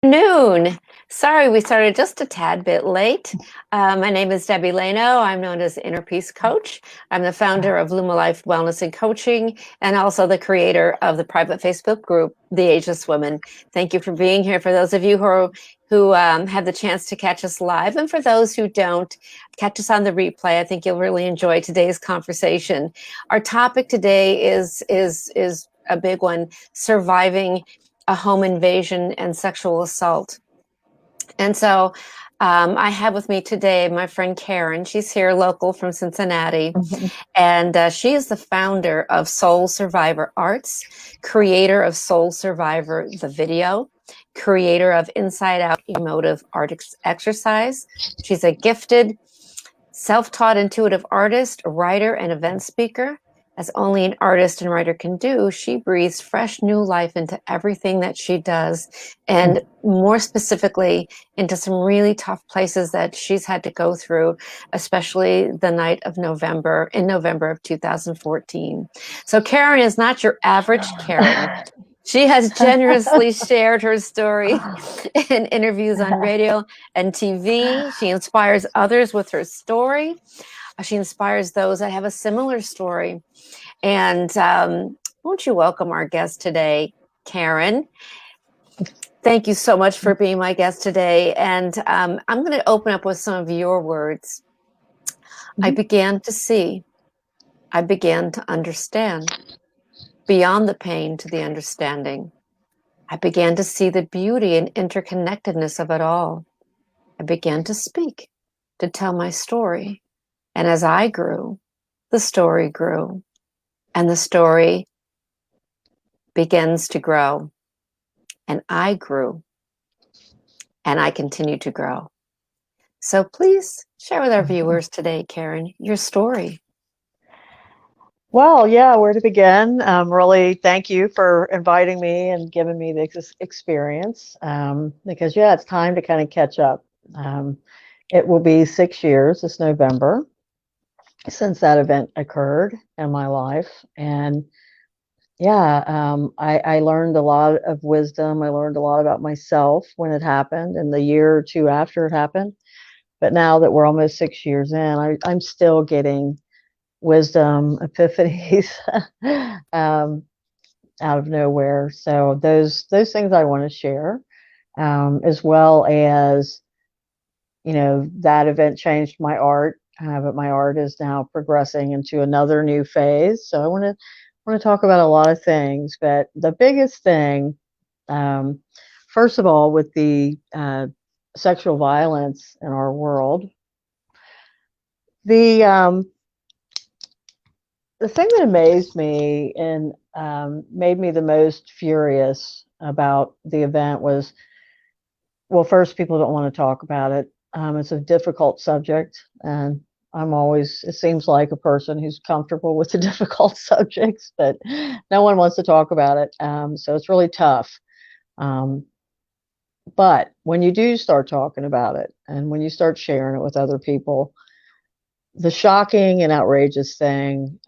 Noon. Sorry, we started just a tad bit late. My name is Debbie Leno. I'm known as Inner Peace Coach. I'm the founder of Luma Life Wellness and Coaching, and also the creator of the private Facebook group, The Ageless Women. Thank you for being here. For those of you who have the chance to catch us live, and for those who don't, catch us on the replay. I think you'll really enjoy today's conversation. Our topic today is a big one: surviving a home invasion and sexual assault. And so I have with me today my friend Karen. She's here local from Cincinnati. Mhm. And she is the founder of Soul Survivor Arts, creator of Soul Survivor, the video, creator of Inside Out Emotive Art Exercise. She's a gifted, self-taught intuitive artist, writer, and event speaker. As only an artist and writer can do, she breathes fresh new life into everything that she does, and more specifically into some really tough places that she's had to go through, especially the night of November, in November of 2014. So Karen is not your average Karen. She has generously shared her story in interviews on radio and TV. She inspires others with her story. She inspires those that have a similar story. And won't you welcome our guest today, Karen? Thank you so much for being my guest today. And I'm going to open up with some of your words. I began to see, I began to understand, beyond the pain to the understanding. I began to see the beauty and interconnectedness of it all. I began to speak, to tell my story. And as I grew, the story grew. And the story begins to grow. And I grew. And I continue to grow. So please share with our viewers today, Karen, your story. Well, yeah, where to begin? Really, thank you for inviting me and giving me the experience. Because, yeah, it's time to kind of catch up. It will be 6 years this November since that event occurred in my life. And yeah, I learned a lot of wisdom. I learned a lot about myself when it happened and the year or two after it happened. But now that we're almost 6 years in, I'm still getting wisdom epiphanies out of nowhere. So those things I want to share, as well as that event changed my art, but my art is now progressing into another new phase. So I want to talk about a lot of things, but the biggest thing, first of all, with the sexual violence in our world, the the thing that amazed me and made me the most furious about the event was, well, first, people don't want to talk about it. It's a difficult subject, and I'm always, it seems like, a person who's comfortable with the difficult subjects, but no one wants to talk about it. So it's really tough. Um, but when you do start talking about it and when you start sharing it with other people, the shocking and outrageous thing,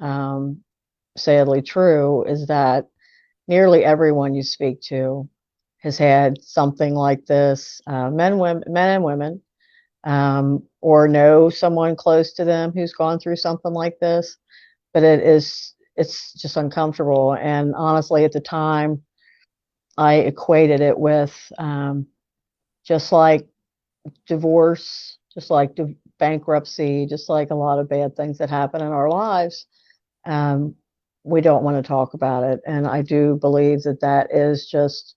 sadly true, is that nearly everyone you speak to has had something like this, men and women, or know someone close to them who's gone through something like this. But it's just uncomfortable. And honestly, at the time, I equated it with just like divorce, just like bankruptcy, just like a lot of bad things that happen in our lives. Um, we don't want to talk about it. And I do believe that that is just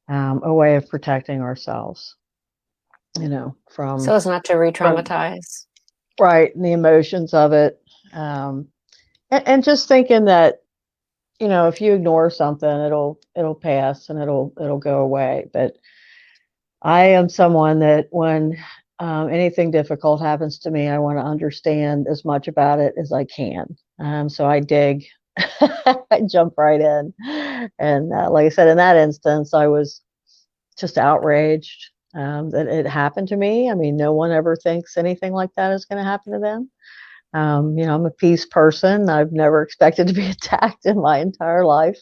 a way of protecting ourselves, So as not to from re-traumatize. right, and the emotions of it. Um, and just thinking that, if you ignore something, it'll pass and it'll go away. But I am someone that when anything difficult happens to me, I want to understand as much about it as I can. So I dig, I jump right in. And like I said, in that instance, I was just outraged that it happened to me. I mean, no one ever thinks anything like that is going to happen to them. I'm a peace person. I've never expected to be attacked in my entire life.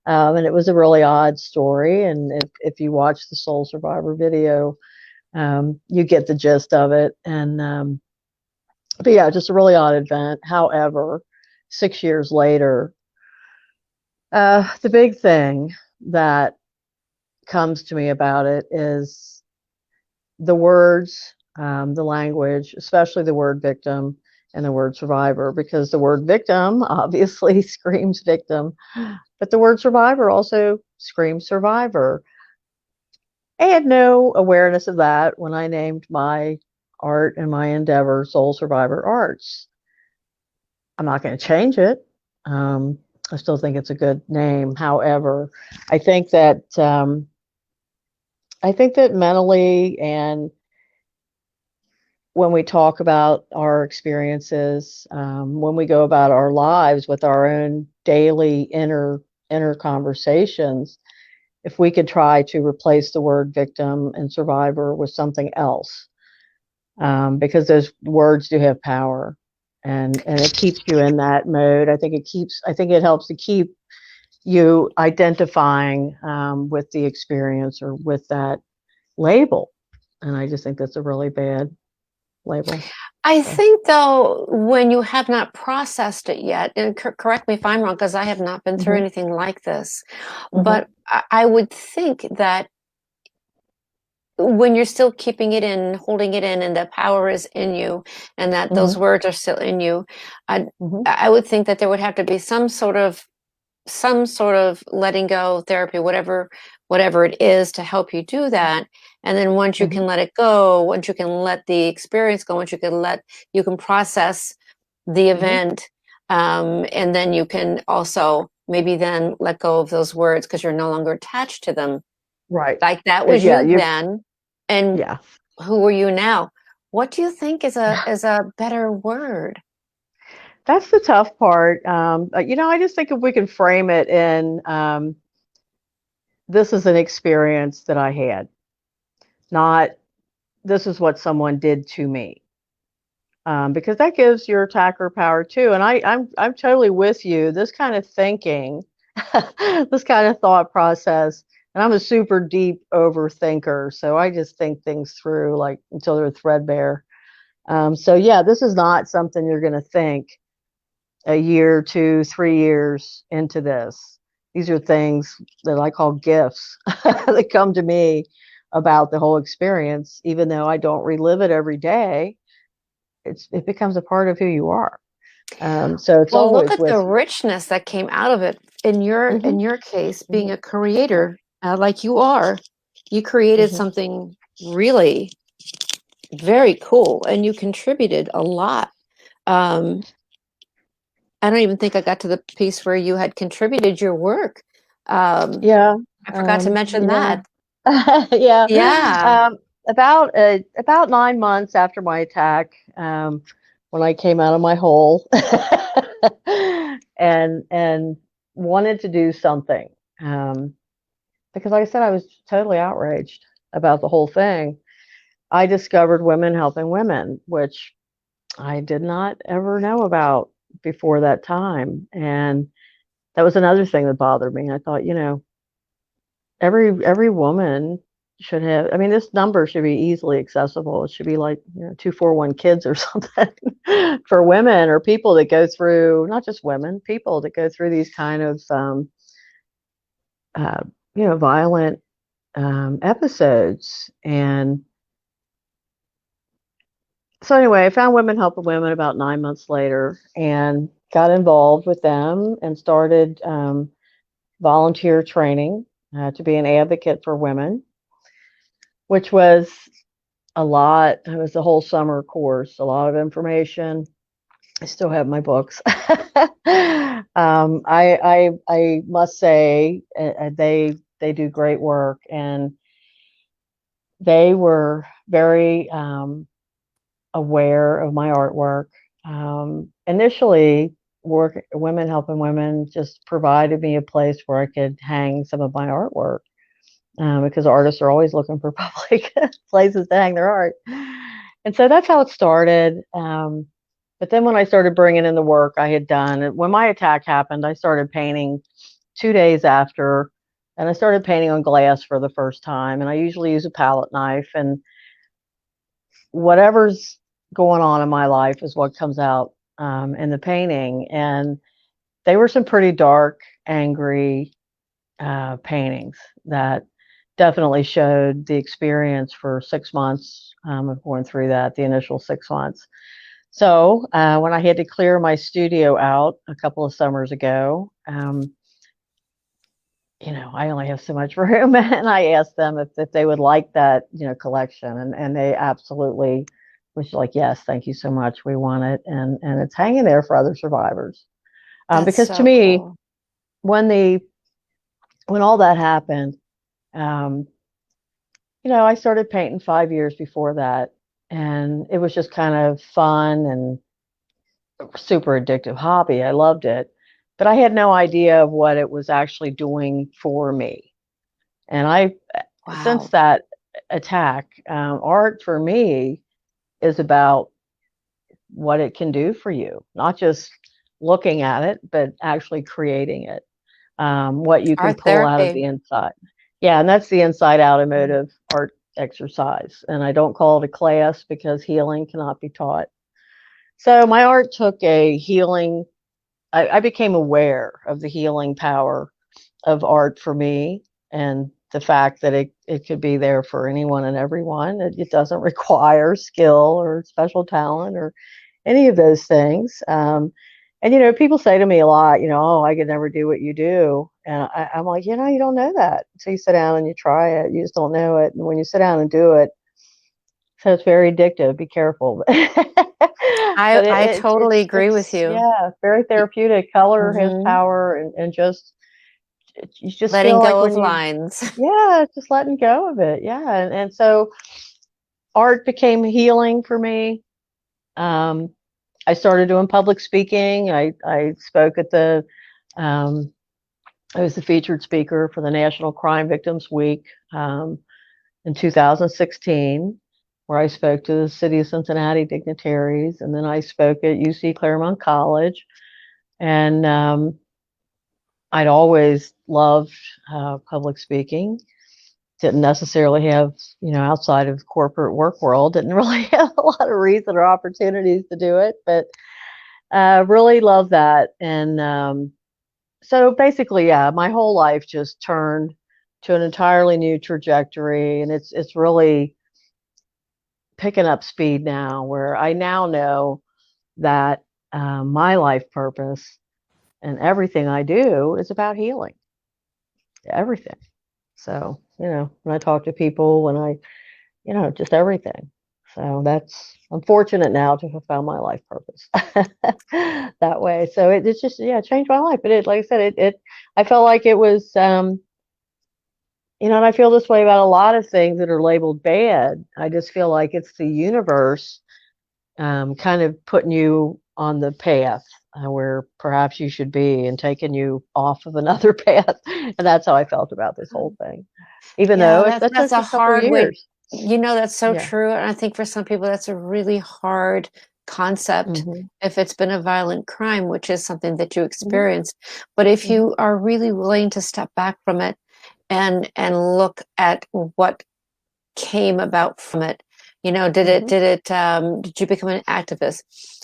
And it was a really odd story. And if you watch the Soul Survivor video, you get the gist of it. And but yeah, just a really odd event. However, 6 years later, the big thing that comes to me about it is the words, the language, especially the word victim and the word survivor, because the word victim obviously screams victim, but the word survivor also screams survivor. I had no awareness of that when I named my art and my endeavor Soul Survivor Arts. I'm not going to change it. I still think it's a good name. However, I think that mentally, and when we talk about our experiences, when we go about our lives with our own daily inner conversations, if we could try to replace the word victim and survivor with something else, because those words do have power, and it keeps you in that mode. I think it helps to keep you identifying with the experience or with that label. And I just think that's a really bad label. I So, think, though, when you have not processed it yet, and correct me if I'm wrong, because I have not been through hmm anything like this, hmm but I would think that when you're still keeping it in, holding it in, and the power is in you, and that those hmm words are still in you, I, hmm I would think that there would have to be some sort of letting go therapy, whatever it is, to help you do that. And then once you hmm can let it go, once you can let the experience go, once you can process the hmm event, and then you can also maybe then let go of those words because you're no longer attached to them. right. Like that was Yeah, you you. then, and Yeah, who are you now? What do you think is a better word? that's the tough part. I just think if we can frame it in, this is an experience that I had, not this is what someone did to me. Because that gives your attacker power too. And I'm totally with you. This kind of thinking, this kind of thought process, and I'm a super deep overthinker, so I just think things through like until they're threadbare. So yeah, this is not something you're going to think a year, 2, 3 years into this. These are things that I call gifts that come to me about the whole experience, even though I don't relive it every day. It becomes a part of who you are. So it's Well, look always at the with you. richness that came out of it in your hmm in your case, being hmm a Yeah. creator, like you are. You created hmm something really very cool, and you contributed a lot. Um, I don't even think I got to the piece where you had contributed your work. Um, Yeah. I forgot to mention Yeah. that. Yeah. Yeah. About 9 months after my attack, when I came out of my hole and wanted to do something, um, because like I said, I was totally outraged about the whole thing. I discovered Women Helping Women, which I did not ever know about before that time. And that was another thing that bothered me. I thought, every woman should have, I mean, this number should be easily accessible. It should be like, 241 kids or something for women or people that go through, not just women, people that go through these kind of, uh, violent episodes. And so anyway, I found Women Helping Women about 9 months later and got involved with them and started volunteer training to be an advocate for women, which was a lot. It was a whole summer course, a lot of information. I still have my books. I must say they do great work, and they were very aware of my artwork. Initially, Women Helping Women just provided me a place where I could hang some of my artwork, because artists are always looking for public places to hang their art. And so that's how it started. But then when I started bringing in the work I had done, when my attack happened, I started painting 2 days after, and I started painting on glass for the first time. And I usually use a palette knife, and whatever's going on in my life is what comes out in the painting. And they were some pretty dark, angry paintings that definitely showed the experience for 6 months of going through that, the initial 6 months. So when I had to clear my studio out a couple of summers ago, I only have so much room, and I asked them if they would like that, collection, and they absolutely was like, yes, thank you so much, we want it, and it's hanging there for other survivors. That's Because to so me, cool. when all that happened, um, I started painting 5 years before that, and it was just kind of fun and super addictive hobby. I loved it, but I had no idea of what it was actually doing for me. And since Wow. that attack, art for me is about what it can do for you, not just looking at it, but actually creating it. What you can Art pull out of therapy. the inside. Yeah, and that's the inside out emotive art exercise. And I don't call it a class because healing cannot be taught. So my art took a healing, I became aware of the healing power of art for me, and the fact that it could be there for anyone and everyone. It doesn't require skill or special talent or any of those things. And people say to me a lot, oh, I could never do what you do, and I'm like, you don't know that. So you sit down and you try it, you just don't know it. And when you sit down and do it, so it's very addictive. Be careful. I But I totally agree with it's you. yeah, very therapeutic. Color has Hmm. power, and just you just Letting feel like go when of you lines. yeah, just letting go of it. Yeah, and so art became healing for me. Um, I started doing public speaking. I spoke at um, I was the featured speaker for the National Crime Victims Week in 2016, where I spoke to the city of Cincinnati dignitaries, and then I spoke at UC Claremont College. And I'd always loved public speaking. Didn't necessarily have, outside of corporate work world, didn't really have a lot of reason or opportunities to do it, but really love that. And so basically, yeah, my whole life just turned to an entirely new trajectory, and it's really picking up speed now, where I now know that my life purpose and everything I do is about healing. Everything. So, when I talk to people, just everything. So I'm fortunate now to have found my life purpose that way. So it's just, yeah, it changed my life. But like I said, I felt like it was, and I feel this way about a lot of things that are labeled bad. I just feel like it's the universe kind of putting you on the path where perhaps you should be, and taking you off of another path. And that's how I felt about this whole thing, even Yeah, though that's that that's took a a couple hard way. years. That's so Yeah. true. And I think for some people, that's a really hard concept Hmm. if it's been a violent crime, which is something that you Hmm. experienced. But if Hmm. you are really willing to step back from it and look at what came about from it, Hmm. did you become an activist?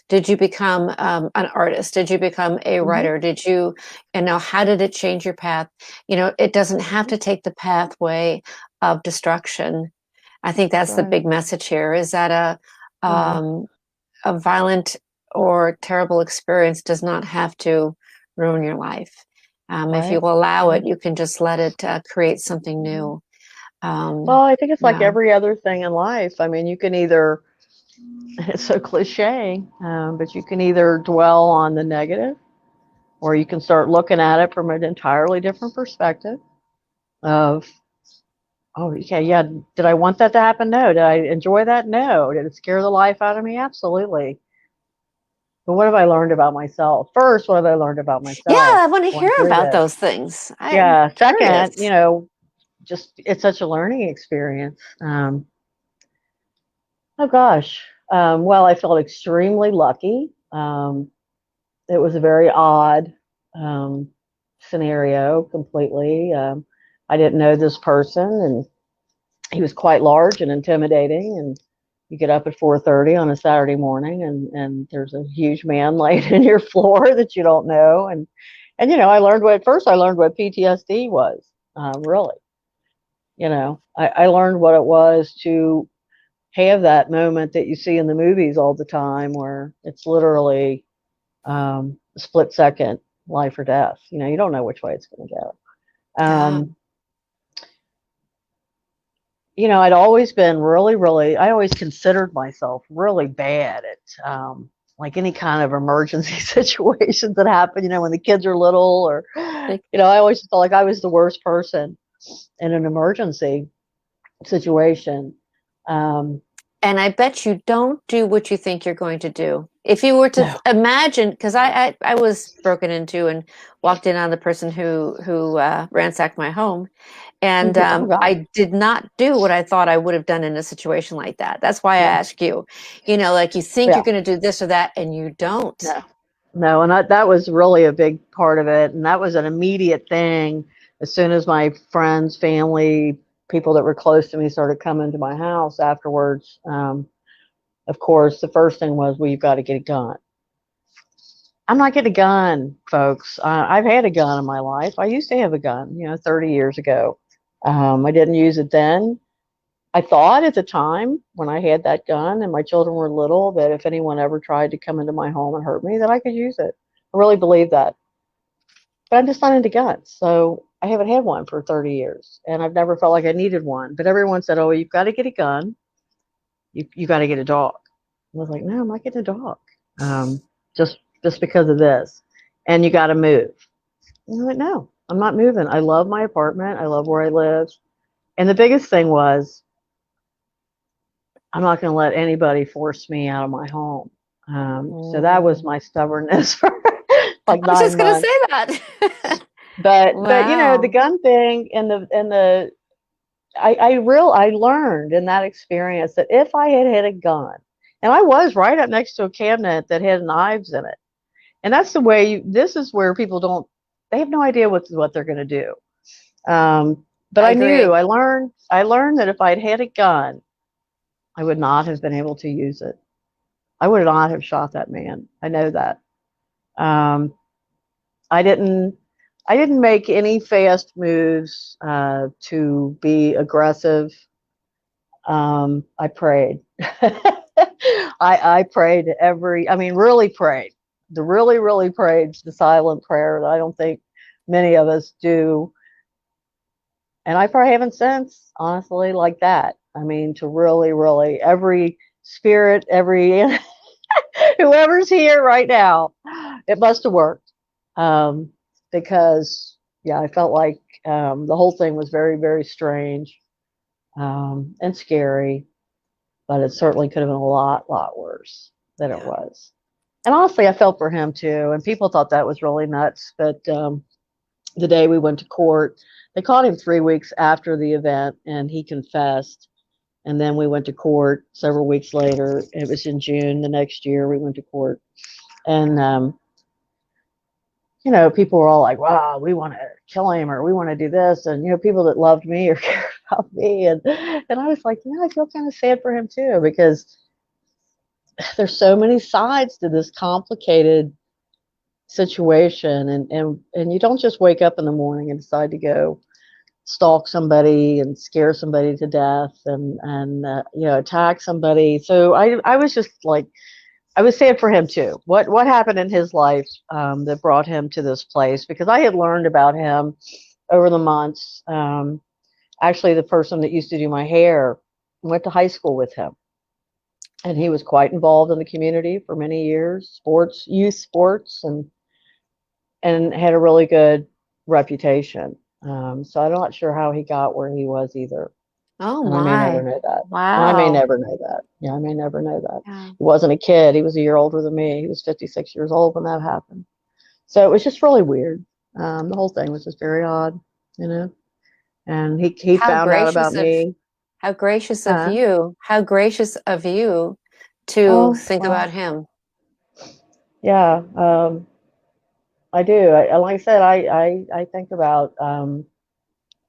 Did you become an artist? Did you become a Hmm. writer? How did it change your path? It doesn't have Hmm. to take the pathway of destruction. I think That's that's the right. big message here is that Yeah. a violent or terrible experience does not have to ruin your life. If you Right. allow it, Right. you can just let it create something Mhm. new. Well, I think it's like Yeah. every other thing in life. I mean, you can either, it's so cliche, but you can either dwell on the negative, or you can start looking at it from an entirely different perspective of, oh, okay, yeah, did I want that to happen? No. Did I enjoy that? No. Did it scare the life out of me? Absolutely. But what have I learned about myself? First, what have I learned about Yeah, myself I want to hear going through about this? those things. I'm Yeah. curious. Second, just it's such a learning experience. Oh gosh. Well, I felt extremely lucky. It was a very odd um, scenario completely. I didn't know this person, and he was quite large and intimidating. And you get up at 4:30 on a Saturday morning, and there's a huge man laying in your floor that you don't know. And I learned what at first I learned what PTSD was. Really, I learned what it was to have that moment that you see in the movies all the time, where it's literally a split second, life or death. You don't know which way it's going to go. Yeah. I'd always been really, really, I always considered myself really bad at like any kind of emergency situations that happen, when the kids are little, or, Like, I always felt like I was the worst person in an emergency situation. Um, and I bet you don't do what you think you're going to do. If you were to no. imagine, because I was broken into and walked in on the person who ransacked my home, and Oh, God. I did not do what I thought I would have done in a situation like that. That's why I Yeah. ask you. Like you think Yeah. you're going to do this or that, and you don't. No. No. And that was really a big part of it. And that was an immediate thing. As soon as my friends, family, people that were close to me started coming to my house afterwards, of course, the first thing was, well, you've got to get a gun. I'm not getting a gun, folks. I've had a gun in my life. I used to have a gun, 30 years ago. I didn't use it then. I thought at the time when I had that gun and my children were little that if anyone ever tried to come into my home and hurt me, that I could use it. I really believe that. But I'm just not into guns. So I haven't had one for 30 years and I've never felt like I needed one. But everyone said, oh, you've got to get a gun. You got to get a dog. I was like, no, I'm not getting a dog. Um, just because of this. And you got to move. And I went, no, I'm not moving. I love my apartment. I love where I live. And the biggest thing was, I'm not going to let anybody force me out of my home. So that was Mm. my stubbornness for I like was just nine going to months. say that. But the Wow. gun thing and the I learned in that experience that if I had had a gun, and I was right up next to a cabinet that had knives in it, and that's the way this is where people don't, they have no idea what they're going to do. But I I agree. learned that if I'd had a gun, I would not have been able to use it. I would not have shot that man. I know that. Um, I didn't. I didn't make any fast moves to be aggressive. I prayed. I prayed I mean, really prayed. Really prayed the silent prayer that I don't think many of us do. And I probably haven't since, honestly, like that. I mean, to really, every spirit, every whoever's here right now, it must have worked. Um, because, yeah, I felt like the whole thing was very, very strange and scary, but it certainly could have been a lot worse than it Yeah. was. And honestly, I felt for him too. And people thought that was really nuts. But the day we went to court, they caught him 3 weeks after the event, and he confessed. And then we went to court several weeks later. It was in June the next year. We went to court, and people were all like, "Wow, we want to kill him, or we want to do this," and people that loved me or cared about me, and I was like, I feel kind of sad for him too, because there's so many sides to this complicated situation, and you don't just wake up in the morning and decide to go stalk somebody and scare somebody to death and attack somebody. So I was just like, I was sad for him too. What happened in his life that brought him to this place? Because I had learned about him over the months. Actually, the person that used to do my hair went to high school with him, and he was quite involved in the community for many years, youth sports, and had a really good reputation. So I'm not sure how he got where he was either. Oh And I may never my. know that. And I may Wow. never know that. Yeah, I may never know that. Yeah. He wasn't a kid. He was a year older than me. He was 56 years old when that happened. So it was just really weird. The whole thing was just very odd, you know. And he How found out about gracious of me. how gracious of Huh? you. How gracious of you to Oh, think well, about him. Yeah, I do. Like I said, I think about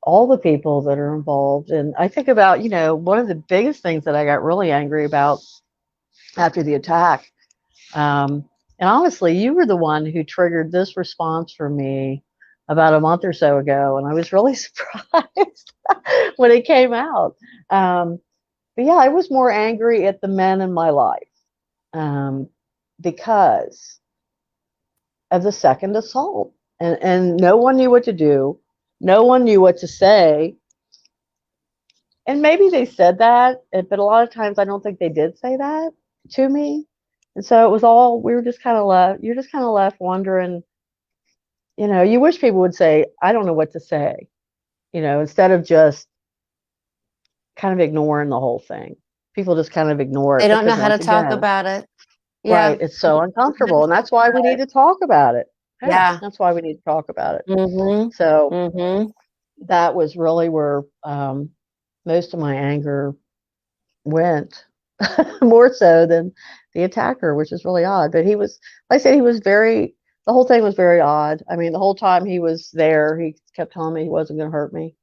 all the people that are involved, and I think about, one of the biggest things that I got really angry about after the attack. And honestly, you were the one who triggered this response from me about a month or so ago, and I was really surprised when it came out. Um, but yeah, I was more angry at the men in my life, um, because of the second assault, and no one knew what to do, no one knew what to say, and maybe they said that, but a lot of times I don't think they did say that to me. And so it was all, we were just kind of left, you're just kind of left wondering, you wish people would say, I don't know what to say, instead of just kind of ignoring the whole thing. People just kind of ignore They it don't know because, how to once talk again, about it. right, Yeah. it's so They don't know how uncomfortable. to And talk that's why we about need it. to talk about it. Yeah, Yeah. that's why we need to talk about it. Mm-hmm. So Mm-hmm. that was really where most of my anger went, more so than the attacker, which is really odd. But he was, like I said, he was very, the whole thing was very odd. I mean, the whole time he was there, he kept telling me he wasn't going to hurt me.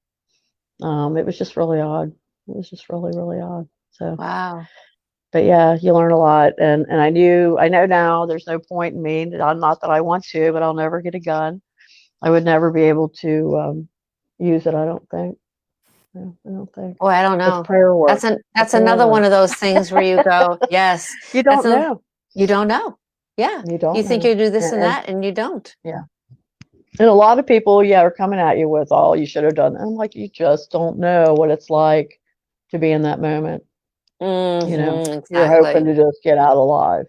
It was just really odd. It was just really, really odd. So, Wow. but yeah, you learn a lot. And I know now there's no point in me, not that I want to, but I'll never get a gun. I would never be able to use it, I don't think. No, I don't think. Boy, I don't It's know. prayer work. The That's prayer another one work. of those things where you go, yes, You that's don't a know. you don't know. Yeah. You You don't think know. you do this and And that, and you don't. yeah. And a lot of people, yeah, are coming at you with, "Oh, you should have done that." I'm like, you just don't know what it's like to be in that moment. You're hoping Exactly. to just get out alive.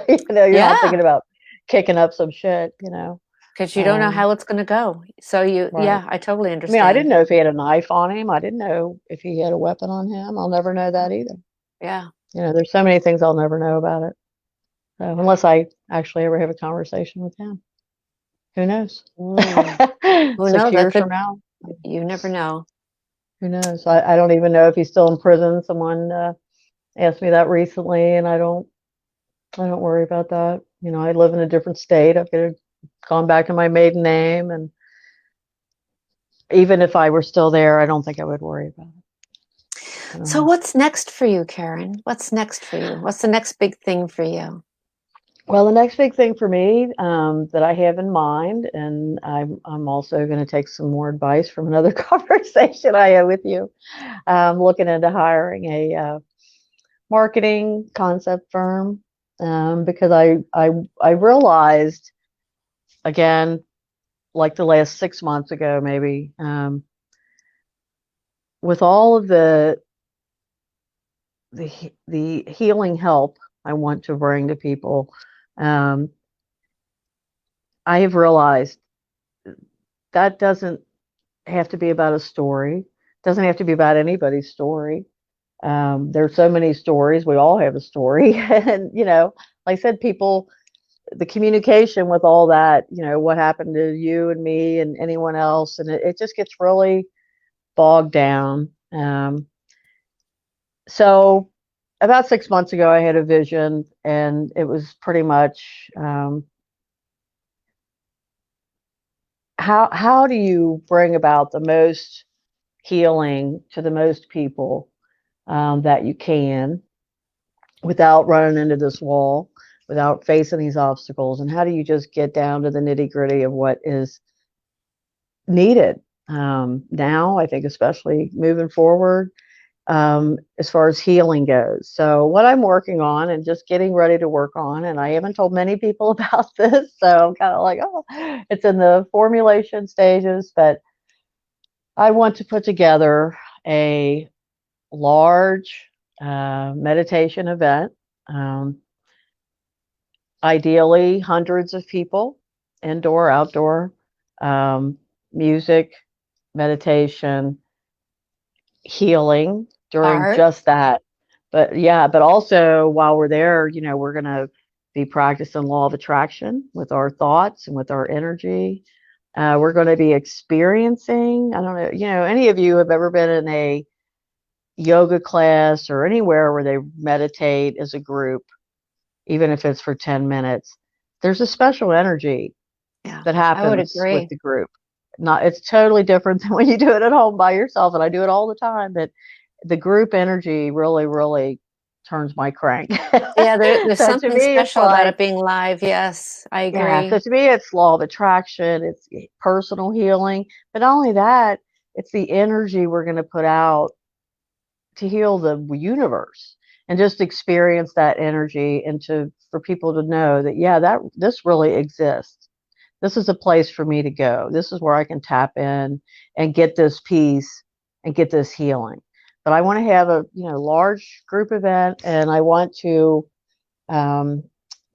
You're not Yeah. thinking about kicking up some shit, Because you don't know Um, how it's going to go. So right. yeah, I totally I mean, I understand. didn't know if he had a knife on him. I didn't know if he had a weapon on him. I'll never know that either. Yeah. There's so many things I'll never know about it. So unless I actually ever have a conversation with him, who knows? Mm. Who 6 knows? That years from could, now, you never know. who knows? I don't even know if he's still in prison. Someone asked me that recently, and I don't worry about that. I live in a different state. Gone back to my maiden name, and even if I were still there, I don't think I would worry about it. So So, what's next for you, Karen? What's next for you? What's the next big thing for you? well, the next big thing for me, that I have in mind, and I'm also going to take some more advice from another conversation I had with you. I'm looking into hiring a marketing concept firm, because I realized, again, like the last 6 months ago, maybe, with all of the healing help I want to bring to people, um, I have realized that doesn't have to be about a story. Doesn't have to be about anybody's story. There's so many stories. We all have a story, and like I said, people, the communication with all that, what happened to you and me and anyone else, and it just gets really bogged down. So about 6 months ago, I had a vision, and it was pretty much, how do you bring about the most healing to the most people, that you can, without running into this wall, without facing these obstacles, and how do you just get down to the nitty gritty of what is needed, now, I think, especially moving forward, as far as healing goes. So what I'm working on and just getting ready to work on, and I haven't told many people about this, so I'm kind of like, oh, it's in the formulation stages, but I want to put together a large meditation event, um, ideally hundreds of people, indoor, outdoor, um, music, meditation, healing during Art, just that. But yeah, but also while we're there, we're going to be practicing law of attraction with our thoughts and with our energy. We're going to be experiencing, I don't know, any of you have ever been in a yoga class or anywhere where they meditate as a group, even if it's for 10 minutes. there's a special energy Yeah, that I would happens with agree. the group. Not, it's totally different than when you do it at home by yourself, and I do it all the time. But the group energy really, really turns my crank. Yeah, there's So to something me, it's special about like, it being live. Yes, I yeah. So agree. to me, it's law of attraction. It's personal healing, but not only that, it's the energy we're going to put out to heal the universe and just experience that energy, and to for people to know that, yeah, that this really exists. This is a place for me to go. This is where I can tap in and get this peace and get this healing. But I want to have a, large group event, and I want to um,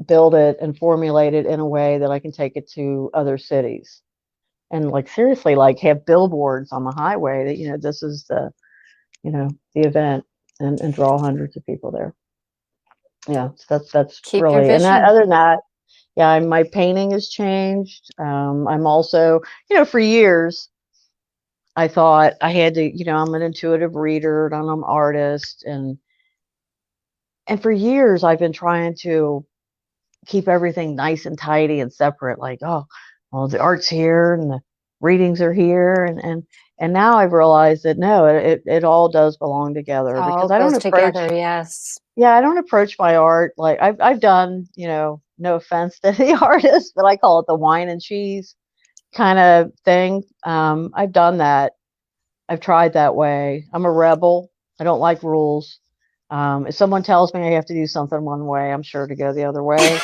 build it and formulate it in a way that I can take it to other cities, and like seriously, like have billboards on the highway that, this is the event, and draw hundreds of people there. Yeah, so that's Keep your really, and that, vision. other than that, yeah, my painting has changed. I'm also, for years, I thought I had to, I'm an intuitive reader and I'm an artist, and for years I've been trying to keep everything nice and tidy and separate. Like, oh, well, the art's here and the readings are here, and now I've realized that no, it all does belong together, All because I don't goes approach. together. Yes. Yeah, I don't approach my art like I've done, no offense to the artist, but I call it the wine and cheese kind of thing. I've done that. I've tried that way. I'm a rebel. I don't like rules. If someone tells me I have to do something one way, I'm sure to go the other way.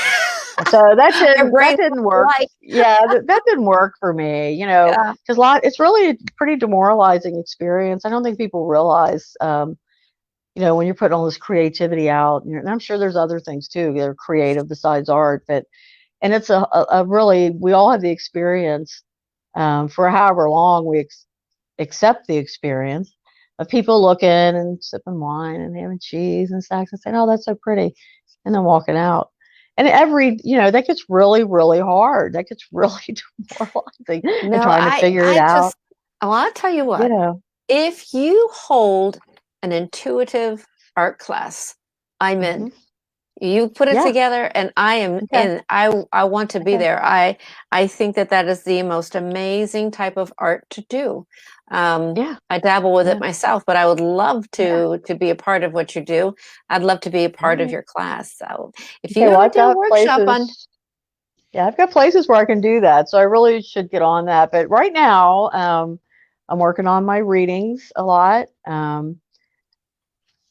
So that Our didn't brains that didn't are work. alike. Yeah, that didn't work for me. Yeah. Because it's really a pretty demoralizing experience. I don't think people realize. When you're putting all this creativity out, and I'm sure there's other things too that are creative besides art, but and it's a really, we all have the experience, for however long we accept the experience of people looking and sipping wine and having cheese and snacks and saying, "Oh, that's so pretty," and then walking out. And that gets really, really hard. That gets really demoralizing, and No, trying to figure it I out. just, well, I'll tell you You what, know. if you hold an intuitive art class, I'm in. Hmm. You put it Yeah. together and I am Okay. in. I want to be Okay. there. I think that that is the most amazing type of art to do. Yeah. I dabble with it Yeah. myself, but I would love Yeah. to be a part of what you do. I'd love to be a All part of right. your class. So if Okay. you Well, ever I've do a got workshop on, places. Yeah, I've got places where I can do that. So I really should get on that. But right now, I'm working on my readings a lot.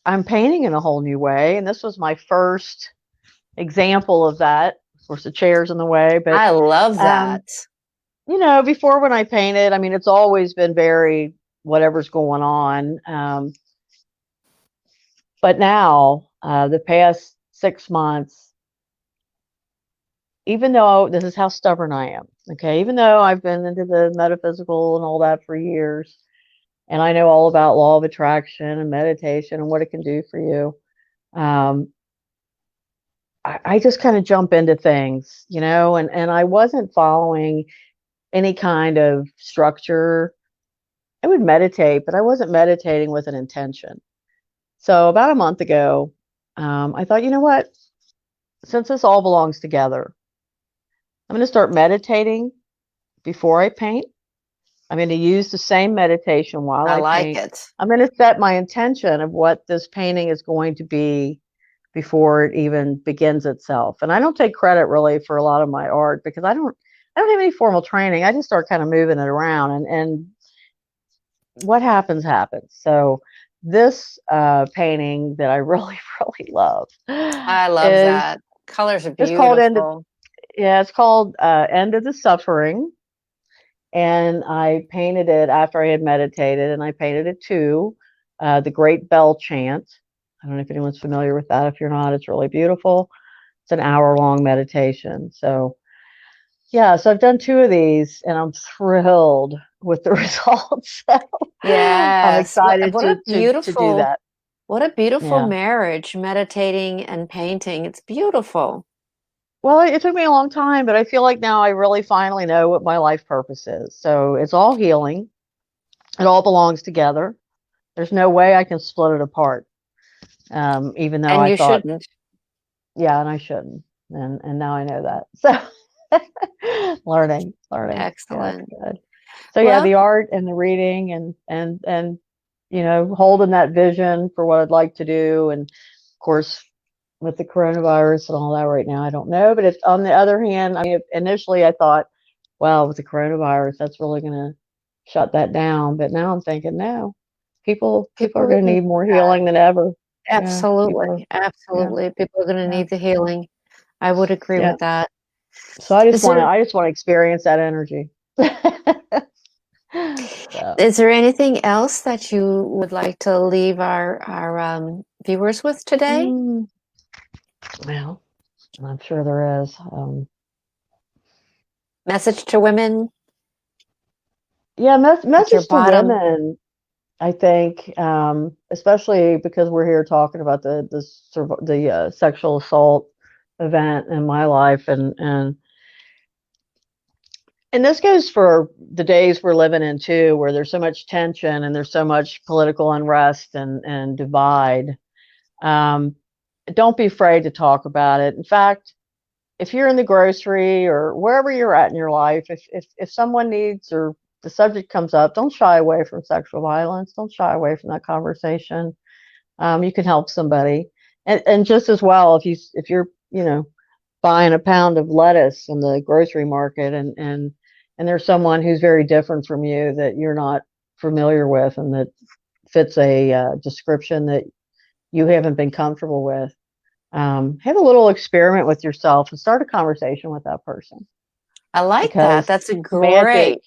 I'm painting in a whole new way, and this was my first example of that. Of course, the chair's in the way, but I love um, that. before, when I painted, I mean, it's always been very whatever's going on. But now, the past 6 months, even though this is how stubborn I am, okay, even though I've been into the metaphysical and all that for years, and I know all about law of attraction and meditation and what it can do for you, um, I just kind of jump into things, and I wasn't following any kind of structure. I would meditate, but I wasn't meditating with an intention. So about a month ago, I thought, you know what? Since this all belongs together, I'm going to start meditating before I paint. I'm going to use the same meditation while I I like paint. it. I'm going to set my intention of what this painting is going to be before it even begins itself. And I don't take credit really for a lot of my art, because I don't have any formal training. I just start kind of moving it around, and what happens happens. So this painting that I really, really love I love is that. Colors are it's called beautiful. End of the Suffering. And I painted it after I had meditated, and I painted it to the Great Bell Chant. I don't know if anyone's familiar with that. If you're not, it's really beautiful. It's an hour-long meditation. So yeah, so I've done two of these, and I'm thrilled with the results. So I'm Yes. excited What a to do beautiful, that. what a beautiful Yeah. marriage, meditating and painting. It's beautiful. Well, it took me a long time, but I feel like now I really finally know what my life purpose is. So it's all healing. It all belongs together. There's no way I can split it apart. Even though And I you thought, shouldn't. yeah, and I shouldn't. and now I know that. So learning. Yeah, it's Excellent. good. So yeah, Well, the art and the reading and holding that vision for what I'd like to do. And of course, with the coronavirus and all that right now, I don't know. But it's, on the other hand, I mean, initially I thought, well, with the coronavirus, that's really going to shut that down. But now I'm thinking, no, people people are going to really need need more that. healing than ever. Yeah, people are. Absolutely. Yeah, Absolutely. People are going to yeah, need the healing. I would agree yeah. with that. So Is there I just want to experience that energy. So, is there anything else that you would like to leave our viewers with today? mm, well, I'm sure there is. Message to women Yeah, at your message to bottom. women. I think, especially because we're here talking about the sexual assault event in my life, and this goes for the days we're living in too, where there's so much tension and there's so much political unrest and divide. Um, don't be afraid to talk about it. In fact, if you're in the grocery or wherever you're at in your life, if someone needs or the subject comes up, don't shy away from sexual violence. Don't shy away from that conversation. You can help somebody, and just as well if you're buying a pound of lettuce in the grocery market and there's someone who's very different from you that you're not familiar with and that fits a description that you haven't been comfortable with. Have a little experiment with yourself and start a conversation with that person I like that. because That's a magic great.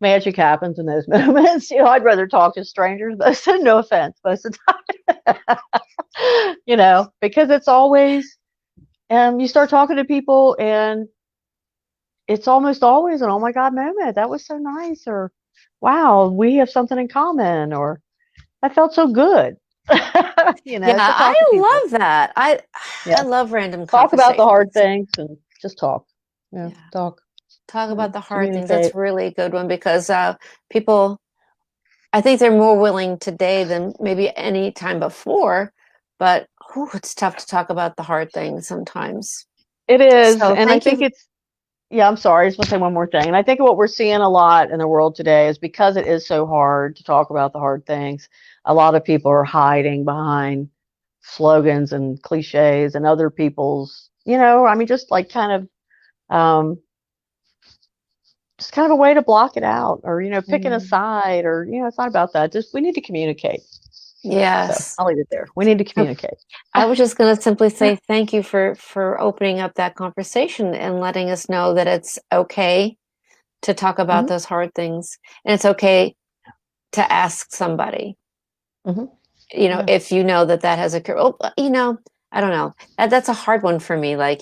magic happens in those moments. I'd rather talk to strangers, but no offense, most of the time. Because it's always you start talking to people and it's almost always an oh my God moment. That was so nice, or wow, we have something in common, or I felt so good. Yeah, So I talk to people. love that. I Yeah. love random Talk about the hard conversations. things and just talk. Yeah. Yeah. Talk. Talk Yeah. about the hard things. That's Communicate. really a good one because people, I think they're more willing today than maybe any time before, but it's tough to talk about the hard things sometimes. It is. So And I thank think you. it's, yeah, I'm sorry. I just want to say one more thing. And I think what we're seeing a lot in the world today is because it is so hard to talk about the hard things, a lot of people are hiding behind slogans and cliches and other people's, I mean, um, just kind of a way to block it out or, picking a Mm. side or, it's not about that. Just we need to communicate. So Yes. I'll leave it there. We need to communicate. I was just going to simply say thank you for opening up that conversation and letting us know that it's okay to talk about Hmm. those hard things and it's okay to ask somebody. Hmm. Yeah. If you know that has occurred. Oh, I don't know. That's a hard one for me. Like,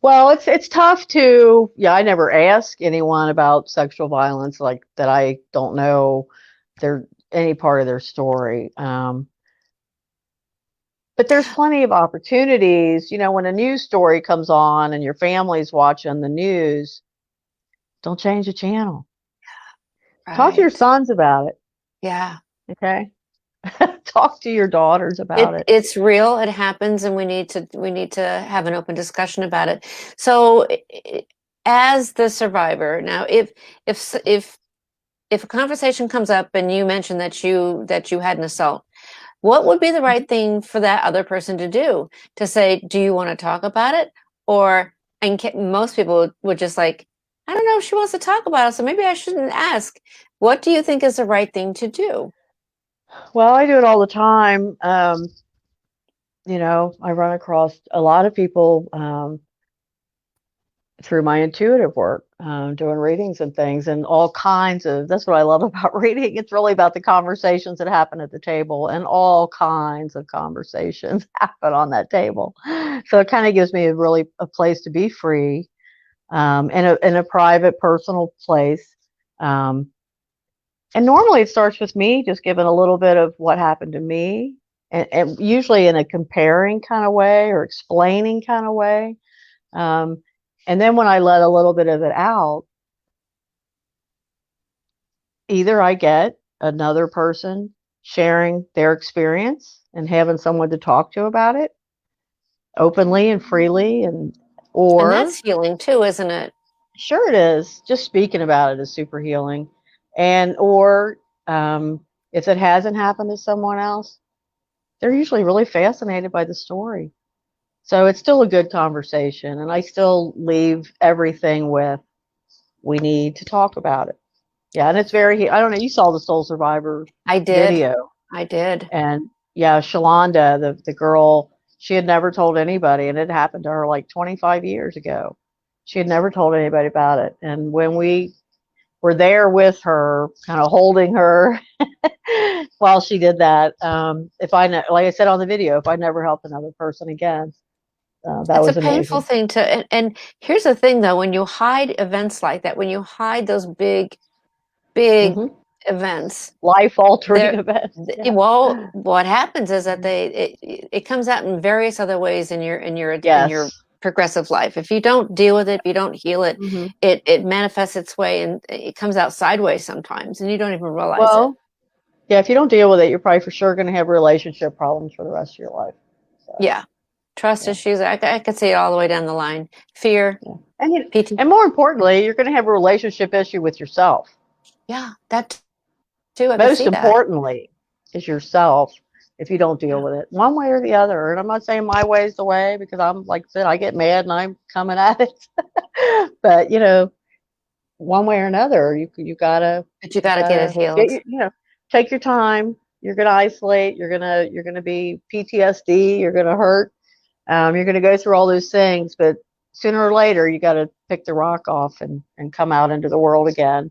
Well, it's tough to, yeah, I never ask anyone about sexual violence like that. I don't know their any part of their story. But there's plenty of opportunities, when a news story comes on and your family's watching the news, don't change the channel. Talk to your right. sons about it, Yeah. okay? Talk to your daughters about it. It's real. It happens, and we need to have an open discussion about it. So, as the survivor, now, if if if a conversation comes up and you mention that you had an assault, what would be the Mhm. right thing for that other person to do? To say, do you want to talk about it? Or, and most people would just like, I don't know if she wants to talk about it, so maybe I shouldn't ask. What do you think is the right thing to do? Well, I do it all the time. I run across a lot of people through my intuitive work, doing readings and things, and all kinds of. That's what I love about reading. It's really about the conversations that happen at the table, and all kinds of conversations happen on that table. So it kind of gives me a place to be free, in a private, personal place. Um, and normally it starts with me just giving a little bit of what happened to me, and usually in a comparing kind of way or explaining kind of way. Um, and then when I let a little bit of it out, either I get another person sharing their experience and having someone to talk to about it, openly and freely, And or that's healing too, isn't it? sure it is. Just speaking about it is super healing. And or if it hasn't happened to someone else, they're usually really fascinated by the story. So it's still a good conversation, and I still leave everything with, we need to talk about it. Yeah, and it's very, I don't know, you saw the Soul Survivor I did. video, I did. and yeah, Shalonda, the girl, she had never told anybody, and it happened to her like 25 years ago. She had never told anybody about it. And when we were there with her, kind of holding her while she did that, if I, like I said on the video, if I never helped another person again, that It's a was painful amazing. thing to, and here's the thing though, when you hide events like that, when you hide those big Hmm. events, Life altering there, events. Yeah. well, what happens is that it comes out in various other ways in your Yes. progressive life. If you don't deal with it, if you don't heal it, Hmm. it manifests its way and it comes out sideways sometimes, and you don't even realize it. Well, yeah, if you don't deal with it, you're probably for sure going to have relationship problems for the rest of your life. So, Yeah, trust yeah, issues. I could see it all the way down the line. Fear, yeah. And PT. and more importantly, you're going to have a relationship issue with yourself. Yeah, that too. I could Most see that. importantly, is yourself if you don't deal Yeah. with it one way or the other. And I'm not saying my way is the way, because I'm, like I said, I get mad and I'm coming at it. But one way or another, you gotta But you you got to get it gotta get healed. your, take your time. You're gonna isolate. You're gonna be PTSD. You're gonna hurt. You're gonna go through all those things, but sooner or later, you got to pick the rock off and come out into the world again.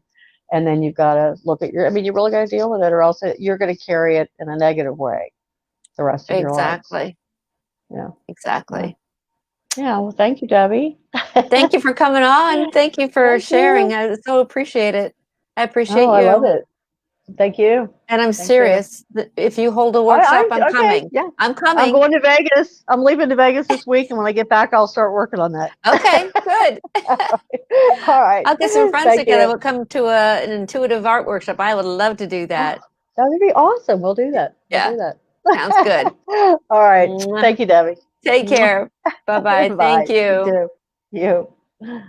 And then you've got to look at your. I mean, you really got to deal with it, or else you're going to carry it in a negative way the rest of your life. Exactly. Yeah. Yeah. Exactly. Yeah. Well, thank you, Debbie. Thank you for coming on. Thank you for Thank sharing. you. I so appreciate it. I Oh, appreciate I love you. it. Thank you. And I'm Thank you. serious. If you hold a I workshop, I'm okay. coming. Yeah. I'm I'm coming. going to Vegas. I'm leaving to Vegas this week, and when I get back, I'll start working on that. Okay, good. All right. I'll get some friends Thank together. you. We'll come to an intuitive art workshop. I would love to do Oh, that. that would be awesome. We'll do that. We'll Yeah, do that. sounds good. All right. Mwah. Thank you, Debbie. Take care. Bye bye. Bye. Thank You you. too. You.